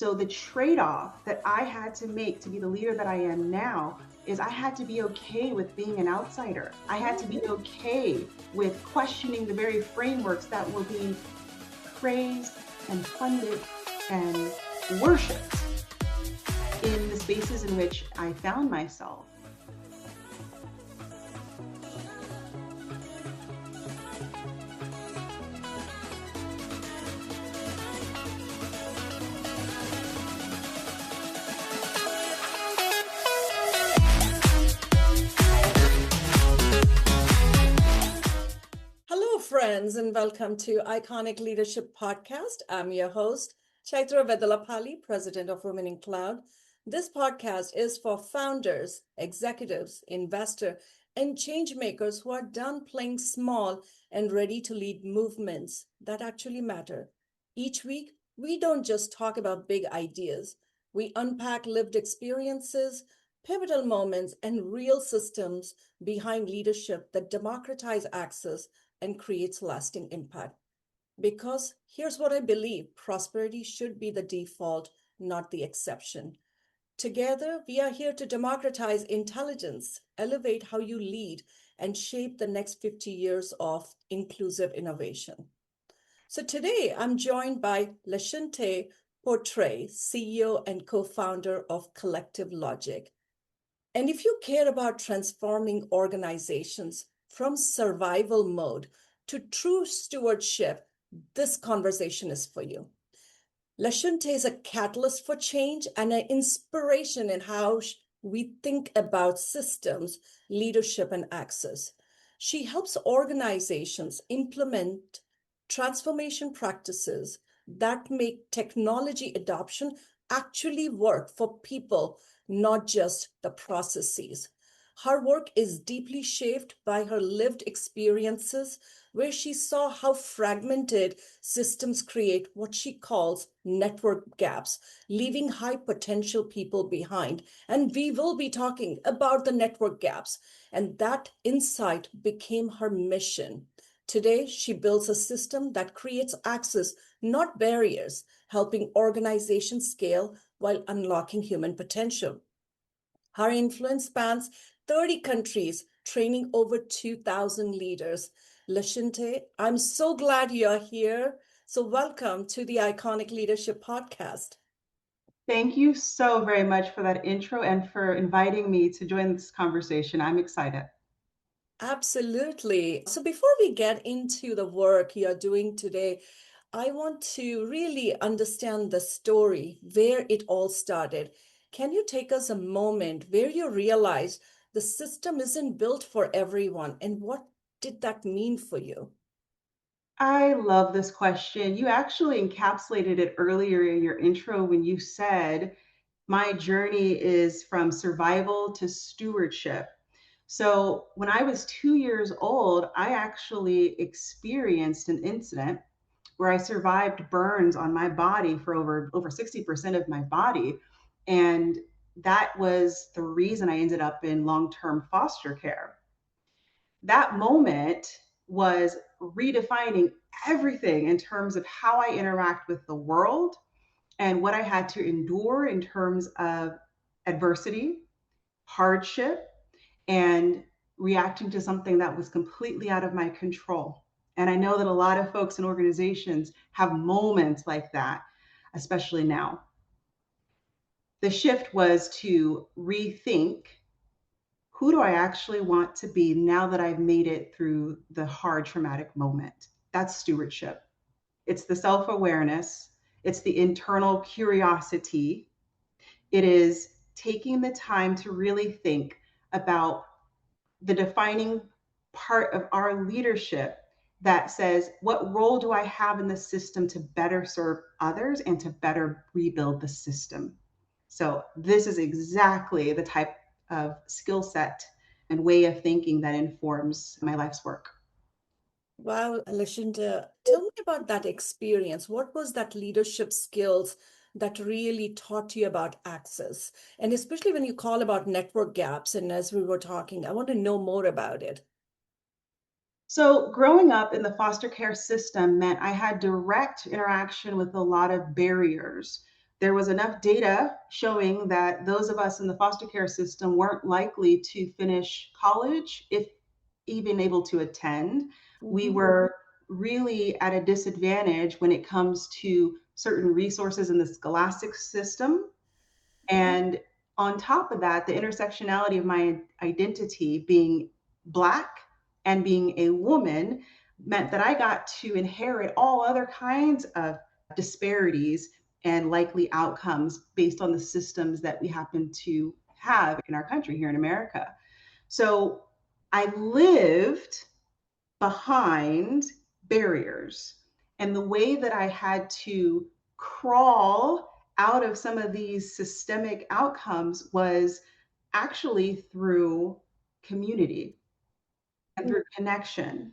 So the trade-off that I had to make to be the leader that I am now is I had to be okay with being an outsider. I had to be okay with questioning the very frameworks that were being praised and funded and worshiped in the spaces in which I found myself. Hello, friends, and welcome to Iconic Leadership Podcast. I'm your host, Chaitra Vedalapalli, President of Women in Cloud. This podcast is for founders, executives, investors, and change makers who are done playing small and ready to lead movements that actually matter. Each week, we don't just talk about big ideas. We unpack lived experiences, pivotal moments, and real systems behind leadership that democratize access and creates lasting impact. Because here's what I believe: prosperity should be the default, not the exception. Together, we are here to democratize intelligence, elevate how you lead, and shape the next 50 years of inclusive innovation. So today, I'm joined by LaShunte Portrey, CEO and co-founder of CollectiveLogik. And if you care about transforming organizations from survival mode to true stewardship, this conversation is for you. LaShunte is a catalyst for change and an inspiration in how we think about systems, leadership, and access. She helps organizations implement transformation practices that make technology adoption actually work for people, not just the processes. Her work is deeply shaped by her lived experiences, where she saw how fragmented systems create what she calls network gaps, leaving high potential people behind. And we will be talking about the network gaps. And that insight became her mission. Today, she builds a system that creates access, not barriers, helping organizations scale while unlocking human potential. Her influence spans 30 countries, training over 2,000 leaders. LaShunte, I'm so glad you're here. So welcome to the Iconic Leadership Podcast. Thank you so very much for that intro and for inviting me to join this conversation. I'm excited. Absolutely. So before we get into the work you're doing today, I want to really understand the story, where it all started. Can you take us a moment where you realized the system isn't built for everyone, and what did that mean for you? I love this question. You actually encapsulated it earlier in your intro when you said, my journey is from survival to stewardship. So, when I was 2 years old, I actually experienced an incident where I survived burns on my body for over 60% of my body. And that was the reason I ended up in long-term foster care. That moment was redefining everything in terms of how I interact with the world and what I had to endure in terms of adversity, hardship, and reacting to something that was completely out of my control. And I know that a lot of folks and organizations have moments like that, especially now. The shift was to rethink, who do I actually want to be now that I've made it through the hard traumatic moment? That's stewardship. It's the self awareness, it's the internal curiosity, it is taking the time to really think about the defining part of our leadership that says, what role do I have in the system to better serve others and to better rebuild the system? So, this is exactly the type of skill set and way of thinking that informs my life's work. Wow, Lashinda, tell me about that experience. What was that leadership skills that really taught you about access? And especially when you call about network gaps, and as we were talking, I want to know more about it. So, growing up in the foster care system meant I had direct interaction with a lot of barriers there was enough data showing that those of us in the foster care system weren't likely to finish college, if even able to attend. We were really at a disadvantage when it comes to certain resources in the scholastic system. And on top of that, the intersectionality of my identity, being Black and being a woman, meant that I got to inherit all other kinds of disparities and likely outcomes based on the systems that we happen to have in our country here in America. So I lived behind barriers. And the way that I had to crawl out of some of these systemic outcomes was actually through community and through connection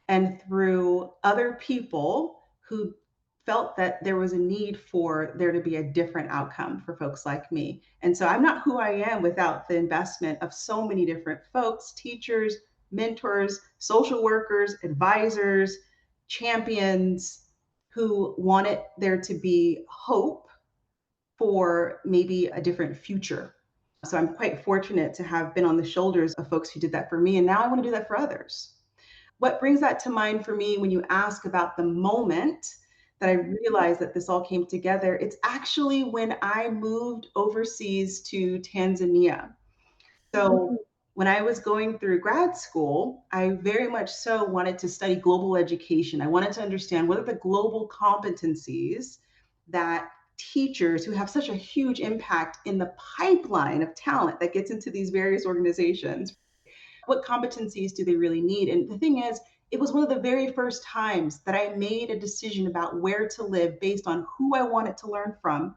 and through other people who felt that there was a need for there to be a different outcome for folks like me. And so I'm not who I am without the investment of so many different folks, teachers, mentors, social workers, advisors, champions who wanted there to be hope for maybe a different future. So I'm quite fortunate to have been on the shoulders of folks who did that for me. And now I want to do that for others. What brings that to mind for me when you ask about the moment that I realized that this all came together, it's actually when I moved overseas to Tanzania. So when I was going through grad school, I very much so wanted to study global education. I wanted to understand what are the global competencies that teachers who have such a huge impact in the pipeline of talent that gets into these various organizations, what competencies do they really need? And the thing is, it was one of the very first times that I made a decision about where to live based on who I wanted to learn from,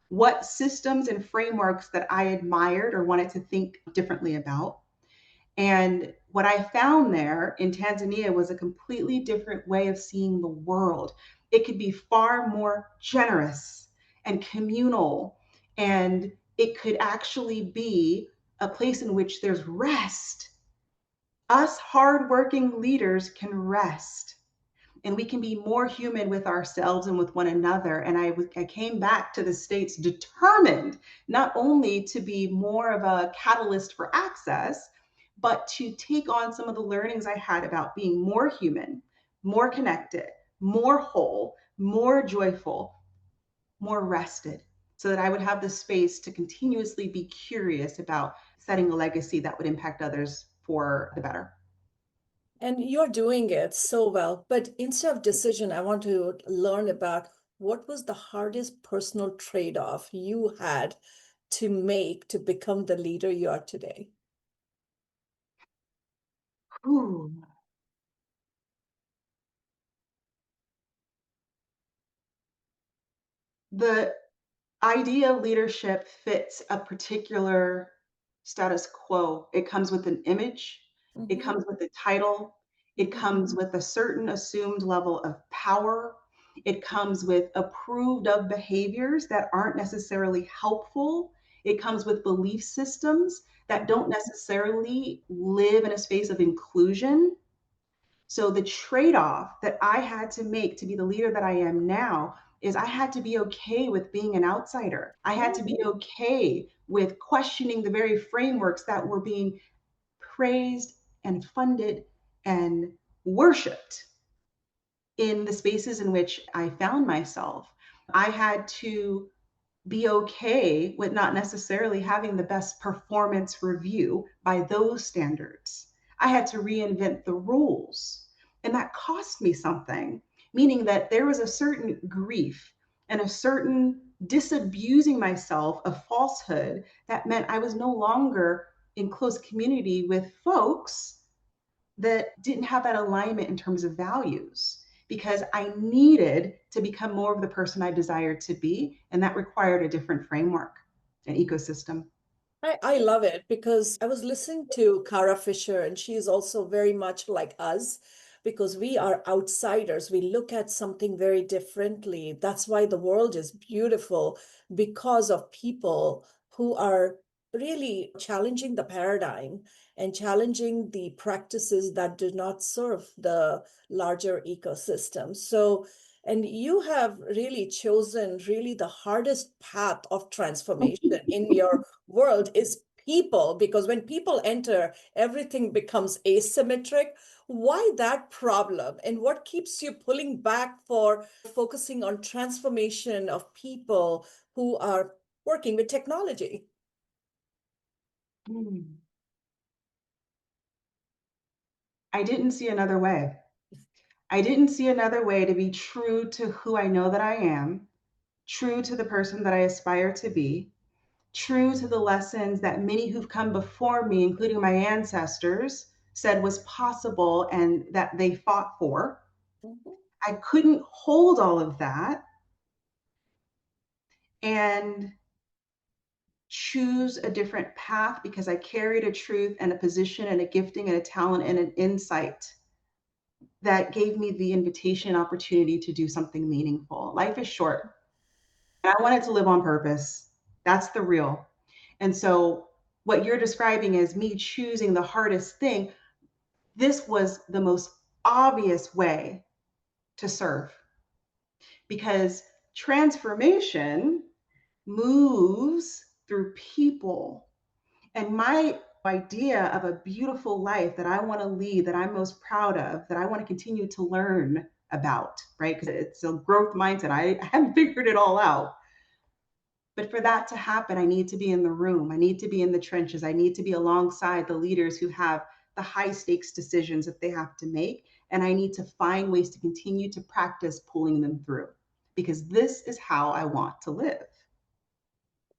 what systems and frameworks that I admired or wanted to think differently about. And what I found there in Tanzania was a completely different way of seeing the world. It could be far more generous and communal, and it could actually be a place in which there's rest. Us hardworking leaders can rest and we can be more human with ourselves and with one another. And I came back to the States determined not only to be more of a catalyst for access, but to take on some of the learnings I had about being more human, more connected, more whole, more joyful, more rested, so that I would have the space to continuously be curious about setting a legacy that would impact others for the better. And you're doing it so well. But instead of decision, I want to learn about what was the hardest personal trade-off you had to make to become the leader you are today? Ooh. The idea of leadership fits a particular status quo. It comes with an image, it comes with a title, it comes with a certain assumed level of power, it comes with approved of behaviors that aren't necessarily helpful, it comes with belief systems that don't necessarily live in a space of inclusion. So the trade-off that I had to make to be the leader that I am now is I had to be okay with being an outsider. I had to be okay with questioning the very frameworks that were being praised and funded and worshiped in the spaces in which I found myself. I had to be okay with not necessarily having the best performance review by those standards. I had to reinvent the rules. And that cost me something, meaning that there was a certain grief and a certain disabusing myself of falsehood that meant I was no longer in close community with folks that didn't have that alignment in terms of values because I needed to become more of the person I desired to be. And that required a different framework, an ecosystem. I love it because I was listening to Kara Fisher, and she is also very much like us because we are outsiders. We look at something very differently. That's why the world is beautiful because of people who are really challenging the paradigm and challenging the practices that do not serve the larger ecosystem. So And you have really chosen really the hardest path of transformation in your world is people, because when people enter, everything becomes asymmetric. Why that problem? And what keeps you pulling back for focusing on transformation of people who are working with technology? Mm. I didn't see another way. I didn't see another way to be true to who I know that I am, true to the person that I aspire to be, true to the lessons that many who've come before me, including my ancestors, said was possible and that they fought for. Mhm. I couldn't hold all of that and choose a different path because I carried a truth and a position and a gifting and a talent and an insight that gave me the invitation and opportunity to do something meaningful. Life is short. And I wanted to live on purpose. That's the real. And so, what you're describing as me choosing the hardest thing, this was the most obvious way to serve because transformation moves through people. And my idea of a beautiful life that I want to lead, that I'm most proud of, that I want to continue to learn about, right? Because it's a growth mindset. I haven't figured it all out. But for that to happen, I need to be in the room. I need to be in the trenches. I need to be alongside the leaders who have the high stakes decisions that they have to make. And I need to find ways to continue to practice pulling them through because this is how I want to live.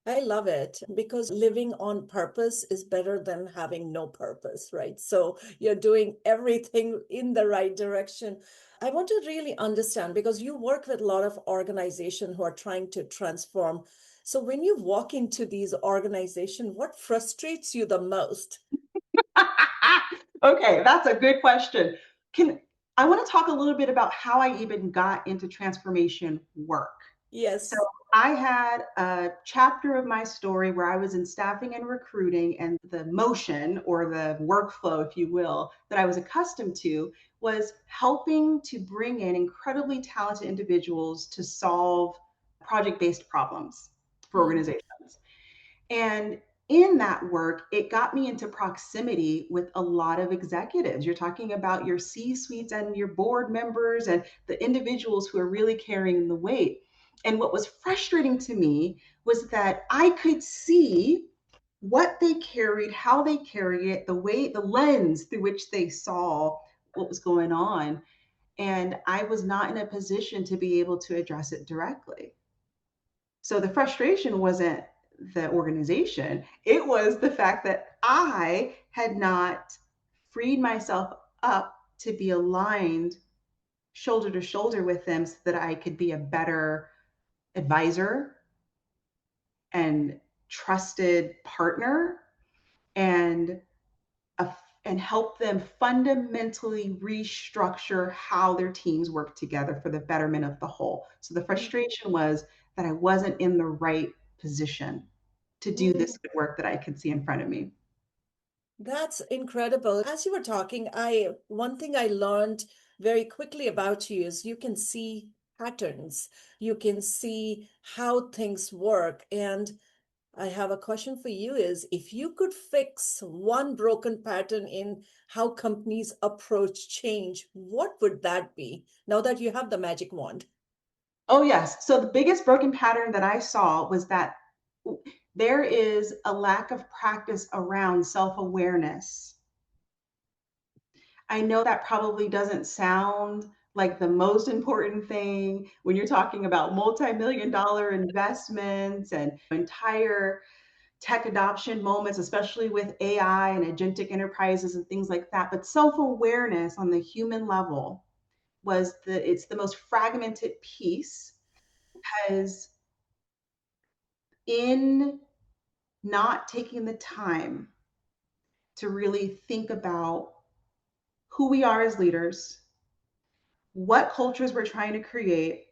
I love it because living on purpose is better than having no purpose, right? So you're doing everything in the right direction. I want to really understand because you work with a lot of organizations who are trying to transform. So when you walk into these organizations, what frustrates you the most? Okay, that's a good question. Can I want to talk a little bit about how I even got into transformation work. So Yes. I had a chapter of my story where I was in staffing and recruiting, and the motion or the workflow, if you will, that I was accustomed to was helping to bring in incredibly talented individuals to solve project based problems for Mm. organizations. And in that work, it got me into proximity with a lot of executives. You're talking about your C suites and your board members and the individuals who are really carrying the weight. And what was frustrating to me was that I could see what they carried, how they carried it, the way, the lens through which they saw what was going on. And I was not in a position to be able to address it directly. So the frustration wasn't the organization, it was the fact that I had not freed myself up to be aligned shoulder to shoulder with them so that I could be a better advisor and trusted partner and a, and help them fundamentally restructure how their teams work together for the betterment of the whole. So the frustration was that I wasn't in the right position to do Mm. this good work that I could see in front of me. That's incredible. As you were talking, I one thing I learned very quickly about you is you can see patterns. You can see how things work. And I have a question for you is if you could fix one broken pattern in how companies approach change, what would that be? Now that you have the magic wand. Oh, yes. So the biggest broken pattern that I saw was that there is a lack of practice around self awareness. I know that probably doesn't sound like the most important thing when you're talking about multi-million dollar investments and entire tech adoption moments, especially with AI and agentic enterprises and things like that. But self-awareness on the human level was it's the most fragmented piece because in not taking the time to really think about who we are as leaders, what cultures we're trying to create,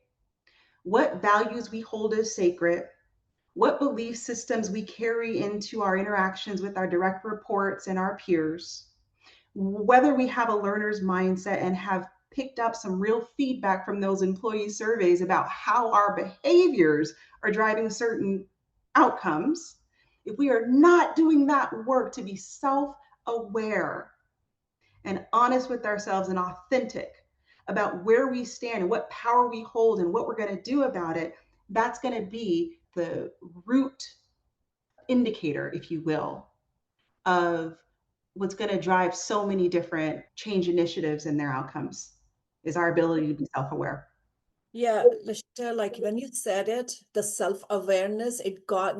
what values we hold as sacred, what belief systems we carry into our interactions with our direct reports and our peers, whether we have a learner's mindset and have picked up some real feedback from those employee surveys about how our behaviors are driving certain outcomes, if we are not doing that work to be self aware and honest with ourselves and authentic about where we stand and what power we hold and what we're going to do about it, that's going to be the root indicator, if you will, of what's going to drive so many different change initiatives and their outcomes is our ability to be self-aware. Yeah, Lashita, like when you said it, the self-awareness,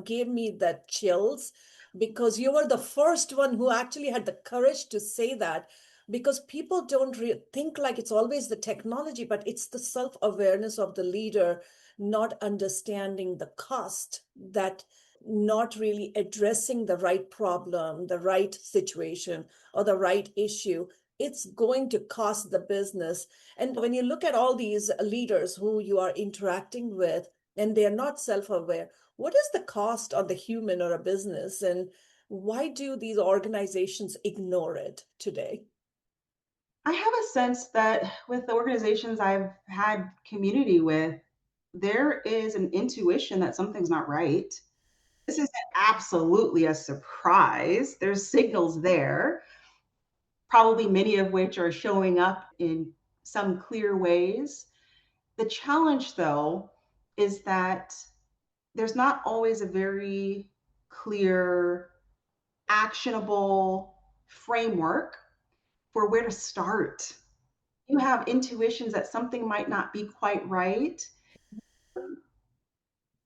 gave me that chills because you were the first one who actually had the courage to say that because people don't think like it's always the technology, but it's the self-awareness of the leader not understanding the cost that not really addressing the right problem, the right situation, or the right issue. It's going to cost the business. And when you look at all these leaders who you are interacting with and they are not self aware, what is the cost on the human or a business? And why do these organizations ignore it today? I have a sense that with the organizations I've had community with, there is an intuition that something's not right. This isn't absolutely a surprise. There's signals there, probably many of which are showing up in some clear ways. The challenge, though, is that there's not always a very clear, actionable framework for where to start. You have intuitions that something might not be quite right.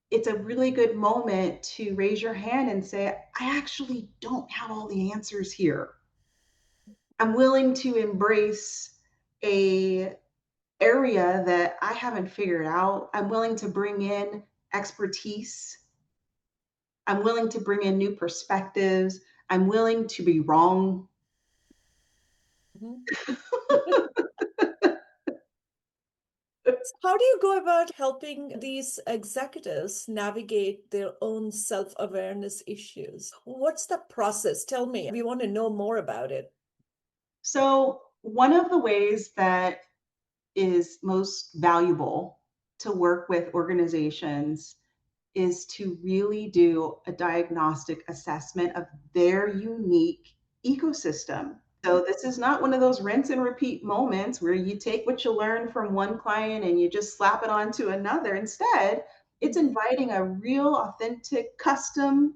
It's a really good moment to raise your hand and say, I actually don't have all the answers here. I'm willing to embrace a area that I haven't figured out. I'm willing to bring in expertise. I'm willing to bring in new perspectives. I'm willing to be wrong. Mhm. How do you go about helping these executives navigate their own self awareness issues? What's the process? Tell me. We want to know more about it. So, one of the ways that is most valuable to work with organizations is to really do a diagnostic assessment of their unique ecosystem. So this is not one of those rinse and repeat moments where you take what you learn from one client and you just slap it onto another. Instead, it's inviting a real, authentic, custom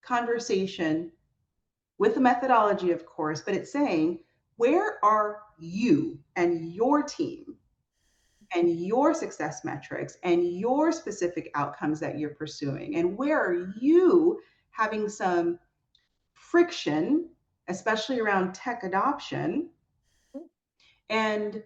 conversation with a methodology, of course, but it's saying, where are you and your team and your success metrics and your specific outcomes that you're pursuing? And where are you having some friction, especially around tech adoption, and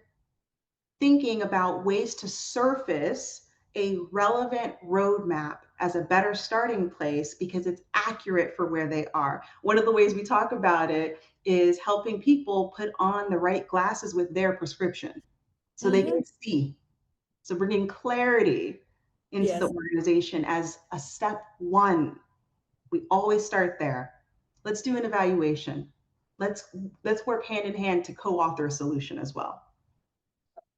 thinking about ways to surface a relevant roadmap as a better starting place because it's accurate for where they are. One of the ways we talk about it is helping people put on the right glasses with their prescription so they Mm-hmm. can see. So bringing clarity into the Yes. organization as a step one. We always start there. Let's do an evaluation. Let's let's work hand in hand to co-author a solution as well.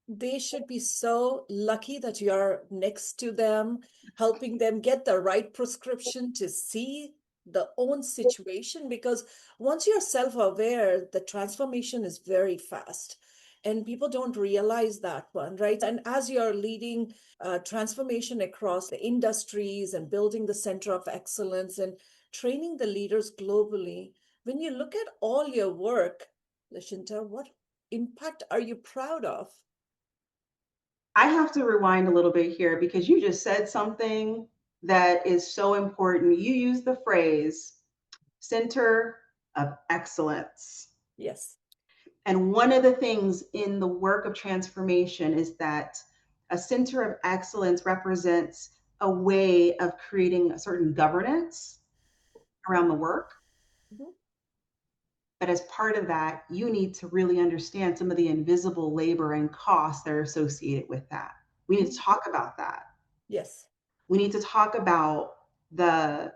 They should be so lucky that you're next to them, helping them get the right prescription to see the own situation. Because once you're self-aware, the transformation is very fast. And people don't realize that one, right? And as you're leading transformation across the industries and building the center of excellence and training the leaders globally, when you look at all your work, Lashinta, what impact are you proud of? I have to rewind a little bit here because you just said something that is so important. You use the phrase center of excellence. Yes. And one of the things in the work of transformation is that a center of excellence represents a way of creating a certain governance around the work. Mhm. But as part of that, you need to really understand some of the invisible labor and costs that are associated with that. We need to talk about that. Yes. We need to talk about the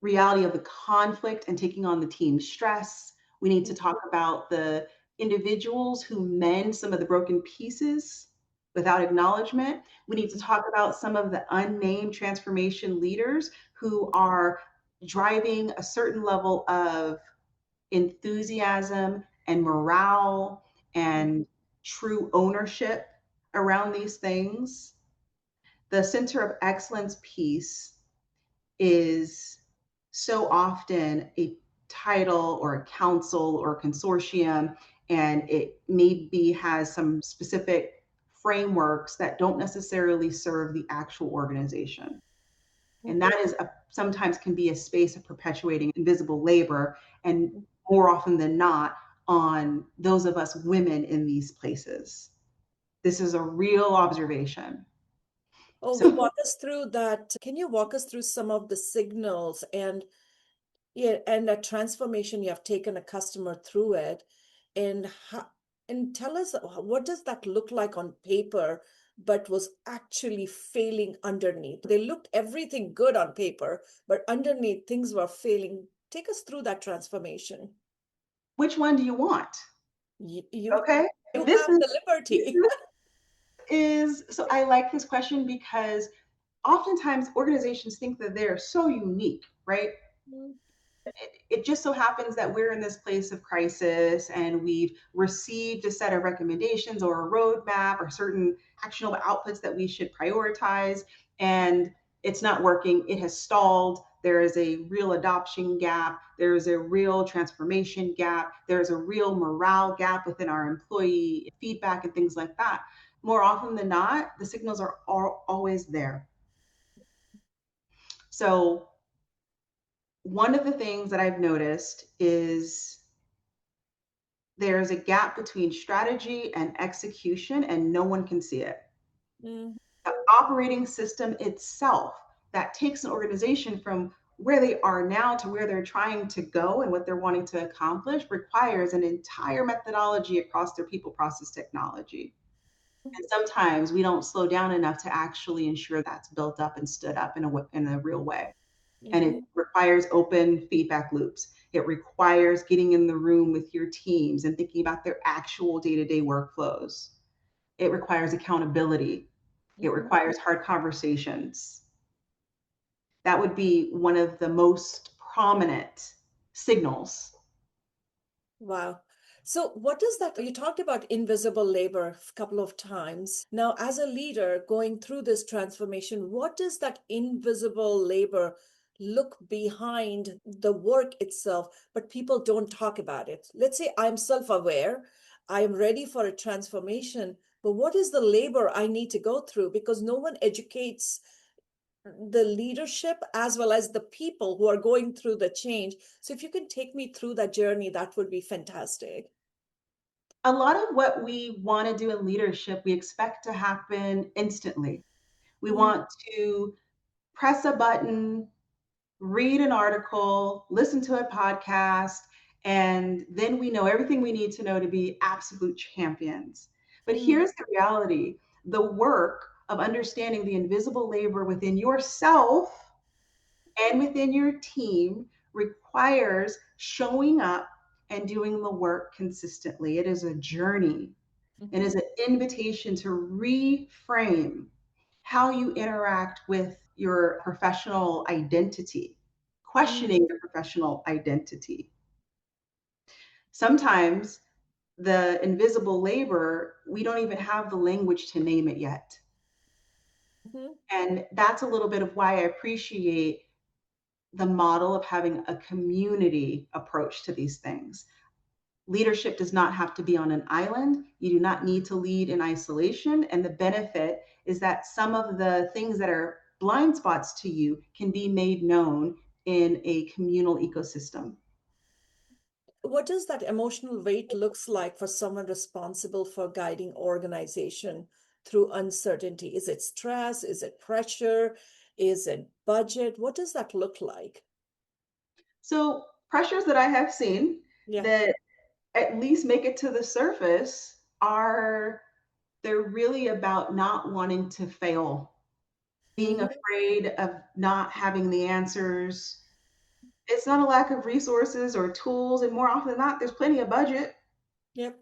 reality of the conflict and taking on the team stress. We need to talk about the individuals who mend some of the broken pieces without acknowledgement. We need to talk about some of the unnamed transformation leaders who are driving a certain level of enthusiasm and morale and true ownership around these things. The center of excellence piece is so often a title or a council or a consortium, and it maybe has some specific frameworks that don't necessarily serve the actual organization. And that is sometimes can be a space of perpetuating invisible labor, and more often than not, on those of us women in these places. This is a real observation. Oh, So walk us through that. Can you walk us through some of the signals and yeah, and a transformation you have taken a customer through it, and how, and tell us what does that look like on paper, but was actually failing underneath. They looked everything good on paper, but underneath things were failing. Take us through that transformation. which one do you want? You Okay. you This have the liberty. is so I like this question because oftentimes organizations think that they're so unique, right? It just so happens that we're in this place of crisis and we've received a set of recommendations or a roadmap or certain actionable outputs that we should prioritize, and it's not working. It has stalled. There is a real adoption gap. There is a real transformation gap. There's a real morale gap within our employee feedback and things like that. More often than not, the signals are always there. So one of the things that I've noticed is there's a gap between strategy and execution, and no one can see it. Mm, The operating system itself that takes an organization from where they are now to where they're trying to go and what they're wanting to accomplish requires an entire methodology across their people, process, technology. And sometimes we don't slow down enough to actually ensure that's built up and stood up in a real way. And it mhm, requires open feedback loops. It requires getting in the room with your teams and thinking about their actual day-to-day workflows. It requires accountability. It mhm. requires hard conversations. That would be one of the most prominent signals. Wow. So, what does that? You talked about invisible labor a couple of times. Now, as a leader going through this transformation, what does that invisible labor look behind the work itself, but people don't talk about it? Let's say I'm self aware, I am ready for a transformation, but what is the labor I need to go through? Because no one educates the leadership as well as the people who are going through the change. So if you can take me through that journey, that would be fantastic. A lot of what we want to do in leadership, we expect to happen instantly. We Mm, want to press a button, read an article, listen to a podcast, and then we know everything we need to know to be absolute champions. But mm, here's the reality: the work of understanding the invisible labor within yourself and within your team requires showing up and doing the work consistently. It is a journey. It mhm, is an invitation to reframe how you interact with your professional identity, mm, questioning your professional identity. Sometimes the invisible labor, we don't even have the language to name it yet. mhm. And that's a little bit of why I appreciate the model of having a community approach to these things. Leadership does not have to be on an island. You do not need to lead in isolation. And the benefit is that some of the things that are blind spots to you can be made known in a communal ecosystem. What does that emotional weight looks like for someone responsible for guiding organization through uncertainty? Is it stress? Is it pressure? Is it budget? What does that look like? So, pressures that I have seen Yeah. that at least make it to the surface are they're really about not wanting to fail, being Mhm, afraid of not having the answers, It's not a lack of resources or tools, and more often than not, there's plenty of budget. Yep.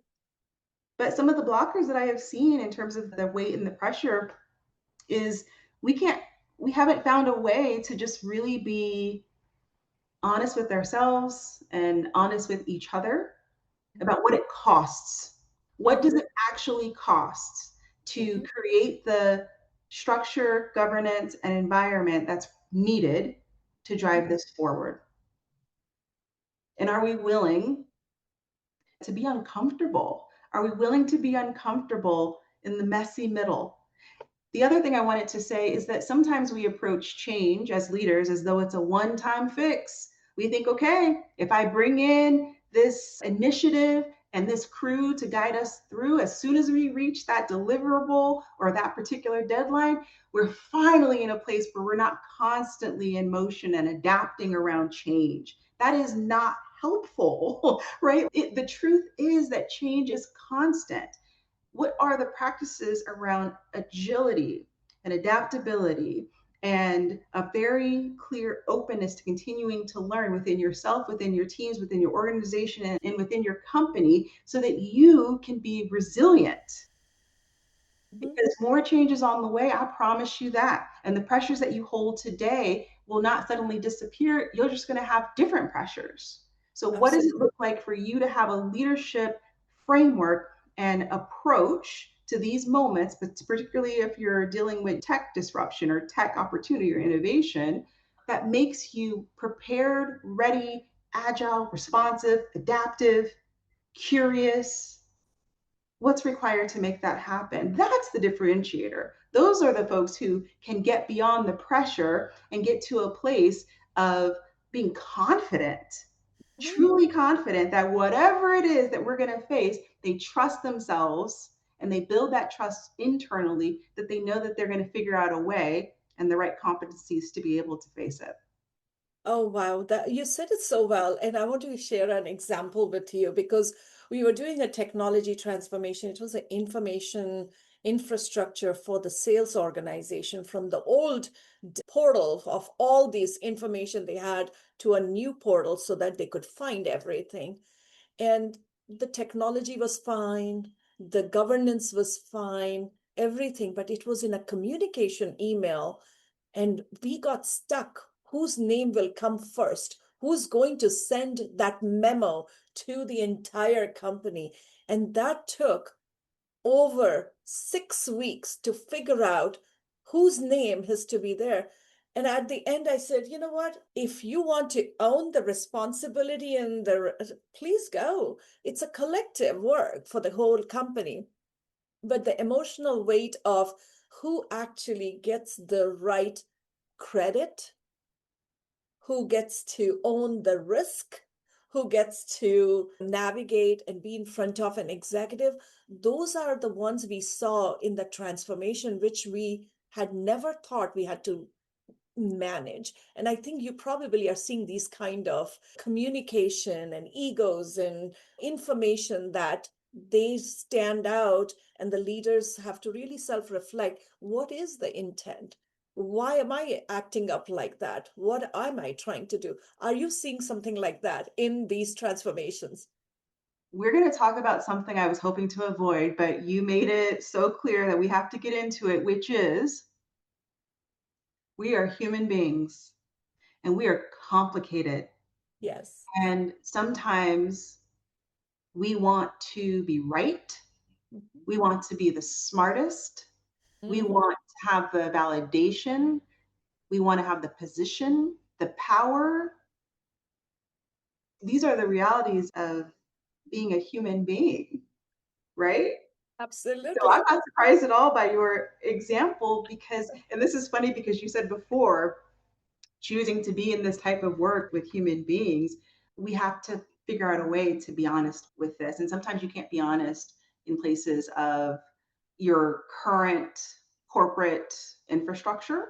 But some of the blockers that I have seen in terms of the weight and the pressure is we can't, we haven't found a way to just really be honest with ourselves and honest with each other about what it costs. What does Mm-hmm. it actually cost to Mm-hmm. create the structure, governance, and environment that's needed to Mm-hmm. drive this forward? And are we willing to be uncomfortable? Are we willing to be uncomfortable in the messy middle? The other thing I wanted to say is that sometimes we approach change as leaders as though it's a one time fix. We think, okay, if I bring in this initiative and this crew to guide us through, as soon as we reach that deliverable or that particular deadline, we're finally in a place where we're not constantly in motion and adapting around change. That is not helpful, right? The truth is that change is constant. What are the practices around agility and adaptability and a very clear openness to continuing to learn within yourself, within your teams, within your organization, and within your company so that you can be resilient? Mm-hmm. Because more change is on the way, I promise you that. And the pressures that you hold today will not suddenly disappear. You're just going to have different pressures. So, what does it Absolutely. look like for you to have a leadership framework and approach to these moments, but particularly if you're dealing with tech disruption or tech opportunity or innovation, that makes you prepared, ready, agile, responsive, adaptive, curious? What's required to make that happen? That's the differentiator. Those are the folks who can get beyond the pressure and get to a place of being confident, Mm-hmm. truly confident that whatever it is that we're going to face, they trust themselves and they build that trust internally that they know that they're going to figure out a way and the right competencies to be able to face it. Oh, wow. That you said it so well. And I want to share an example with you because we were doing a technology transformation. It was an information infrastructure for the sales organization from the old portal of all these information they had to a new portal so that they could find everything. And the technology was fine, the governance was fine, everything, but it was in a communication email. And we got stuck. Whose name will come first? Who's going to send that memo to the entire company? And that took over 6 weeks to figure out whose name has to be there. And at the end, I said, you know what? If you want to own the responsibility and please go. It's a collective work for the whole company. But the emotional weight of who actually gets the right credit, who gets to own the risk, who gets to navigate and be in front of an executive. Those are the ones we saw in the transformation, which we had never thought we had to manage. And I think you probably are seeing these kind of communication and egos and information that they stand out, and the leaders have to really self-reflect. What is the intent? Why am I acting up like that? What am I trying to do? Are you seeing something like that in these transformations? We're going to talk about something I was hoping to avoid, but you made it so clear that we have to get into it, which is we are human beings and we are complicated. Yes. And sometimes we want to be right. We want to be the smartest. We Mm-hmm. want to have the validation. We want to have the position, the power. These are the realities of being a human being, right? So I'm Absolutely. not surprised at all by your example because, and this is funny because you said before, choosing to be in this type of work with human beings, we have to figure out a way to be honest with this. And sometimes you can't be honest in places of your current corporate infrastructure.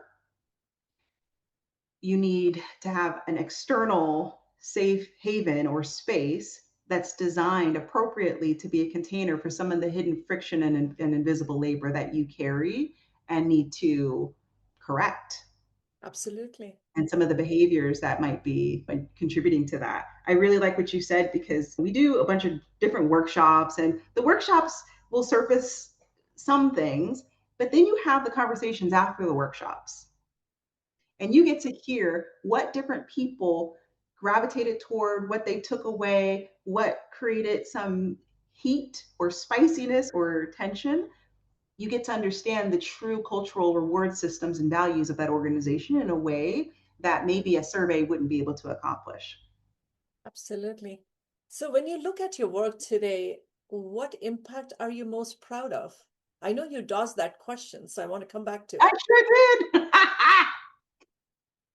You need to have an external safe haven or space that's designed appropriately to be a container for some of the hidden friction and invisible labor that you carry and need to correct. Absolutely. and some of the behaviors that might be like, contributing to that. I really like what you said because we do a bunch of different workshops, and the workshops will surface some things, but then you have the conversations after the workshops, and you get to hear what different people gravitated toward, what they took away, what created some heat or spiciness or tension. You get to understand the true cultural reward systems and values of that organization in a way that maybe a survey wouldn't be able to accomplish. Absolutely. So when you look at your work today, what impact are you most proud of? I know you dodged that question, so I want to come back to I it. sure did.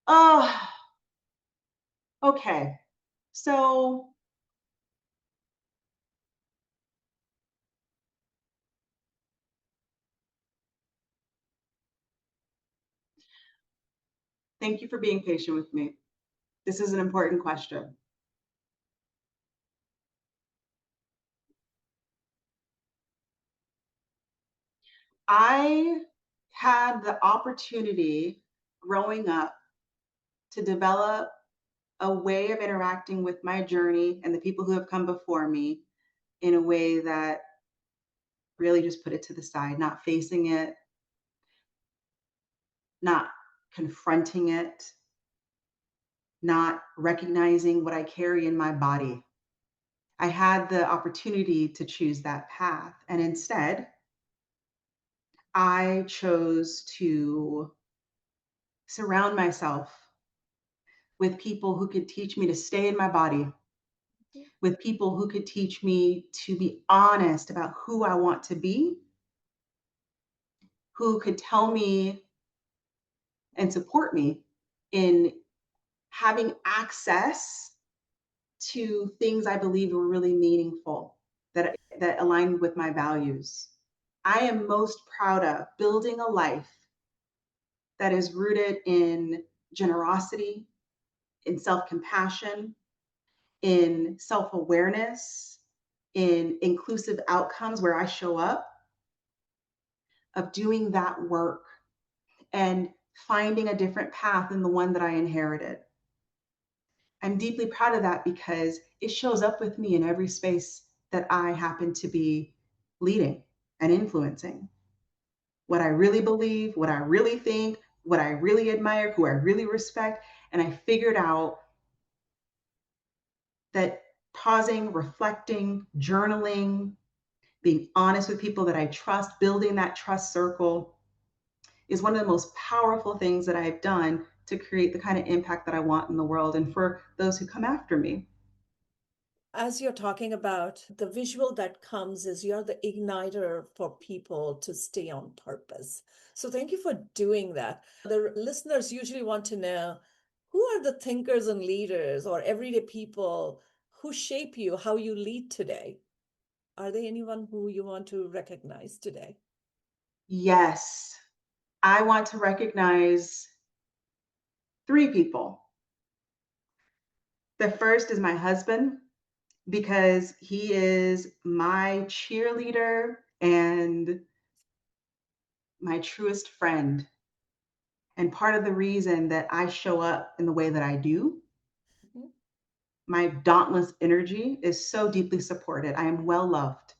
Oh, okay. So thank you for being patient with me. This is an important question. I had the opportunity growing up to develop a way of interacting with my journey and the people who have come before me in a way that really just put it to the side, not facing it, not confronting it, not recognizing what I carry in my body. I had the opportunity to choose that path. And instead, I chose to surround myself with people who could teach me to stay in my body, with people who could teach me to be honest about who I want to be, who could tell me and support me in having access to things I believe were really meaningful, that aligned with my values. I am most proud of building a life that is rooted in generosity, in self-compassion, in self-awareness, in inclusive outcomes where I show up, of doing that work and finding a different path than the one that I inherited. I'm deeply proud of that because it shows up with me in every space that I happen to be leading and influencing. What I really believe, what I really think, what I really admire, who I really respect. And I figured out that pausing, reflecting, journaling, being honest with people that I trust, building that trust circle is one of the most powerful things that I've done to create the kind of impact that I want in the world and for those who come after me. As you're talking about, the visual that comes is you're the igniter for people to stay on purpose. So thank you for doing that. The listeners usually want to know who are the thinkers and leaders or everyday people who shape you, how you lead today? Are there anyone who you want to recognize today? Yes, I want to recognize three people. The first is my husband, because he is my cheerleader and my truest friend. And part of the reason that I show up in the way that I do, Mhm. my dauntless energy is so deeply supported. I am well loved.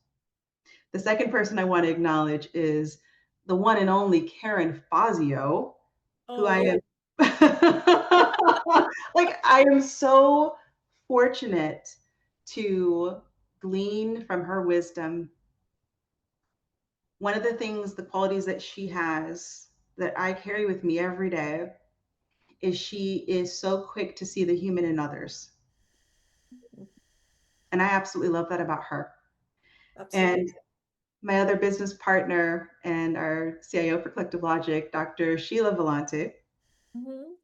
The second person I want to acknowledge is the one and only Karen Fazio, who I Oh, am like I am so fortunate to glean from her wisdom. One of the things, the qualities that she has that I carry with me every day is she is so quick to see the human in others. And I absolutely love that about her. absolutely. And my other business partner and our CIO for CollectiveLogik, Dr. Sheila Vellante, Mhm.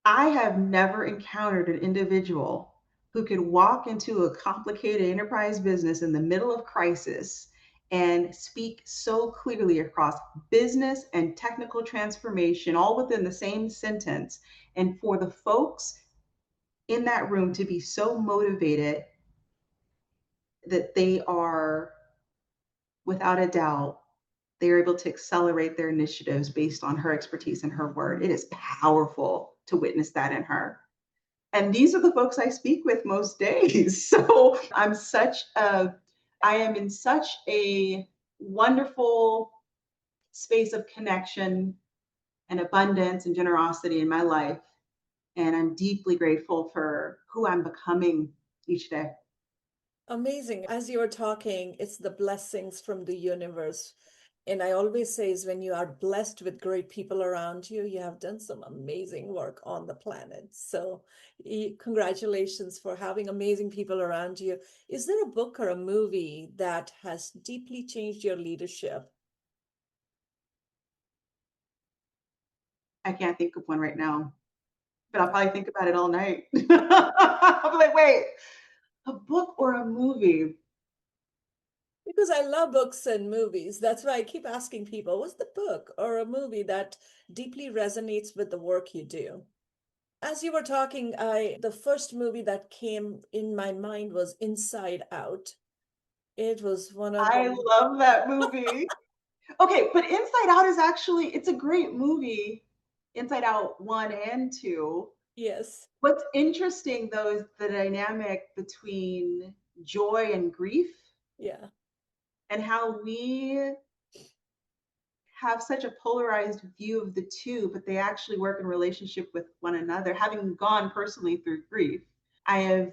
I have never encountered an individual who could walk into a complicated enterprise business in the middle of crisis and speak so clearly across business and technical transformation, all within the same sentence. And for the folks in that room to be so motivated that they are, without a doubt, they are able to accelerate their initiatives based on her expertise and her word. It is powerful to witness that in her. And these are the folks I speak with most days. So I am in such a wonderful space of connection and abundance and generosity in my life. And I'm deeply grateful for who I'm becoming each day. Amazing. As you were talking, it's the blessings from the universe. And I always say is when you are blessed with great people around you, you have done some amazing work on the planet. So congratulations for having amazing people around you. Is there a book or a movie that has deeply changed your leadership? I can't think of one right now, but I'll probably think about it all night. I'll be like, wait, a book or a movie? Because I love books and movies. That's why I keep asking people, what's the book or a movie that deeply resonates with the work you do? As you were talking, the first movie that came in my mind was Inside Out. It was one of I the, love that movie. Okay, but Inside Out is actually it's a great movie. Inside Out 1 and 2. yes, What's interesting though is the dynamic between joy and grief yeah, and how we have such a polarized view of the two, but they actually work in relationship with one another. Having gone personally through grief, I have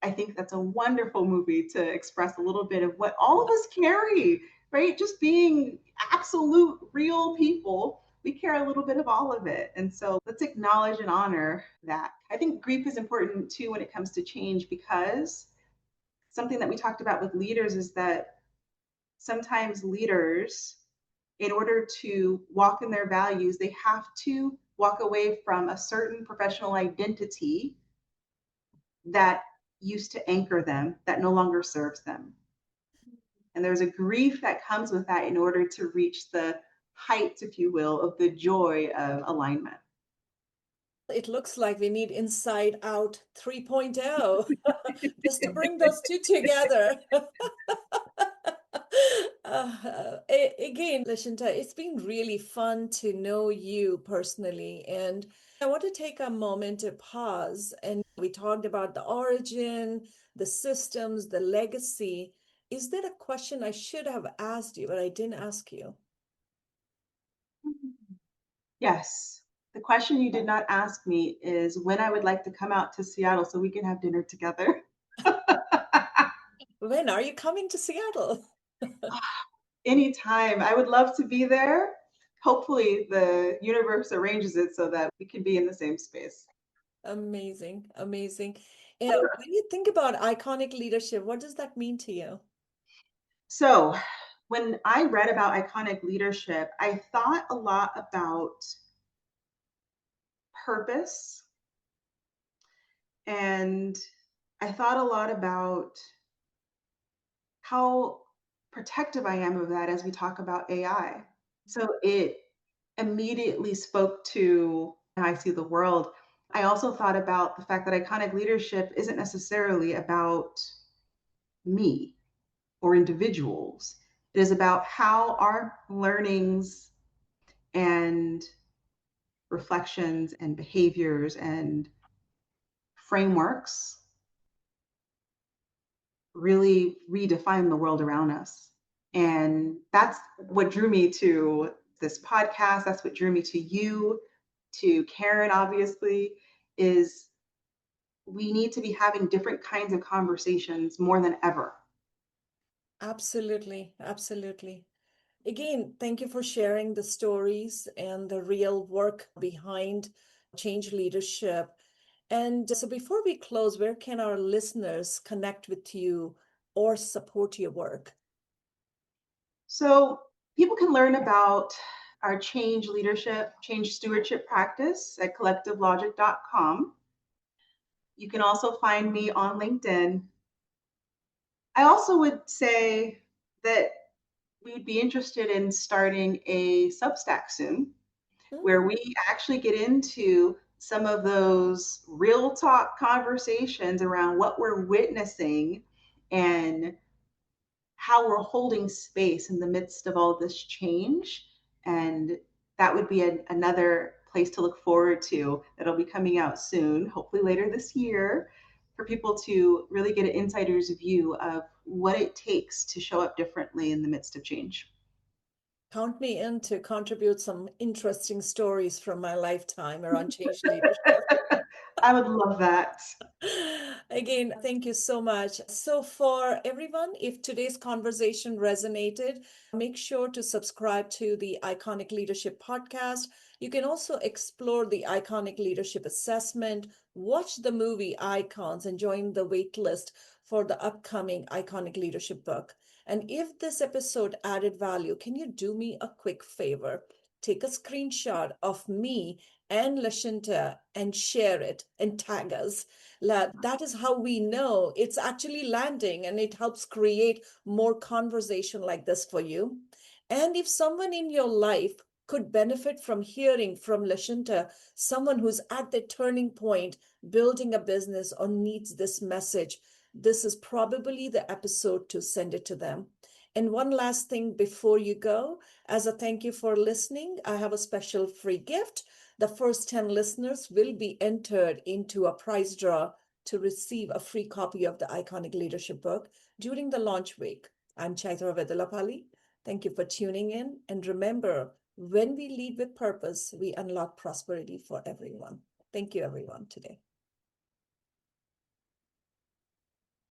I think that's a wonderful movie to express a little bit of what all of us carry, right? Just being absolute real people. We carry a little bit of all of it. And so let's acknowledge and honor that. I think grief is important too when it comes to change because something that we talked about with leaders is that sometimes leaders, in order to walk in their values, they have to walk away from a certain professional identity that used to anchor them, that no longer serves them. And there's a grief that comes with that in order to reach the heights, if you will, of the joy of alignment. it looks like we need Inside Out 3.0 just to bring those two together. Again, LaShunte, it's been really fun to know you personally. And I want to take a moment to pause. And we talked about the origin, the systems, the legacy. Is there a question I should have asked you, but I didn't ask you? Yes. The question you did not ask me is when I would like to come out to Seattle so we can have dinner together. When are you coming to Seattle? Anytime. I would love to be there. Hopefully, the universe arranges it so that we can be in the same space. Amazing, amazing. When you think about iconic leadership, what does that mean to you? So, when I read about iconic leadership, I thought a lot about purpose and I thought a lot about how protective I am of that as we talk about AI. So it immediately spoke to how I see the world. I also thought about the fact that iconic leadership isn't necessarily about me or individuals. It is about how our learnings and reflections and behaviors and frameworks really redefine the world around us. And that's what drew me to this podcast. That's what drew me to you, to Karen, obviously, is we need to be having different kinds of conversations more than ever. Absolutely, absolutely. Again, thank you for sharing the stories and the real work behind change leadership. And so before we close, where can our listeners connect with you or support your work? So people can learn about our change leadership, change stewardship practice at CollectiveLogik.com. You can also find me on LinkedIn. I also would say that we'd be interested in starting a Substack soon where Mm, we actually get into some of those real talk conversations around what we're witnessing and how we're holding space in the midst of all this change. And that would be another place to look forward to that'll be coming out soon, hopefully later this year, for people to really get an insider's view of what it takes to show up differently in the midst of change. Count me in to contribute some interesting stories from my lifetime around change leadership. I would love that. Again, thank you so much. So, for everyone, if today's conversation resonated, make sure to subscribe to the Iconic Leadership podcast. You can also explore the Iconic Leadership assessment, watch the movie Icons, and join the wait list for the upcoming Iconic Leadership book. And if this episode added value, can you do me a quick favor? Take a screenshot of me and LaShunte and share it and tag us. That is how we know it's actually landing, and it helps create more conversation like this for you. And if someone in your life could benefit from hearing from LaShunte, someone who's at the turning point, building a business, or needs this message, this is probably the episode to send it to them. And one last thing before you go, as a thank you for listening, I have a special free gift. The first 10 listeners will be entered into a prize draw to receive a free copy of the Iconic Leadership book during the launch week. I'm Chaitra Vedalapalli. Thank you for tuning in. And remember, when we lead with purpose, we unlock prosperity for everyone. Thank you, everyone, today.